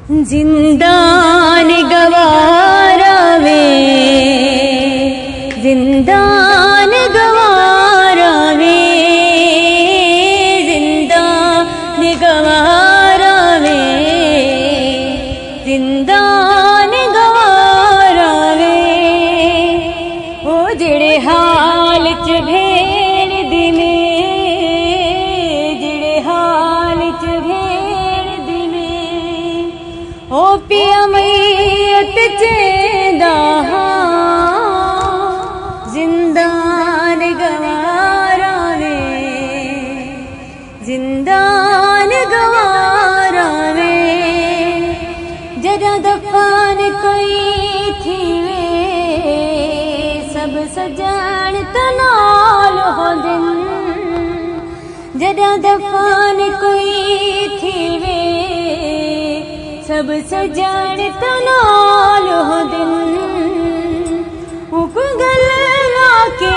जिंदान गवारा वे, जिंदान गवारा वे, जिंदान गवारा वे, जिंदान गवारा वे। ओ जेड़े हाल च भेड़ दिने, जेड़े हाल च भेड़ दिने, ओ पिया मैयत चेंदा जिंदान गवारा वे, जिंदान गवारा वे। जरा दफान कोई थी वे, सब सजान तनाल हो दिन। जरा दफान कोई थी वे, सब सजान तनाल हो दिन। गल लाके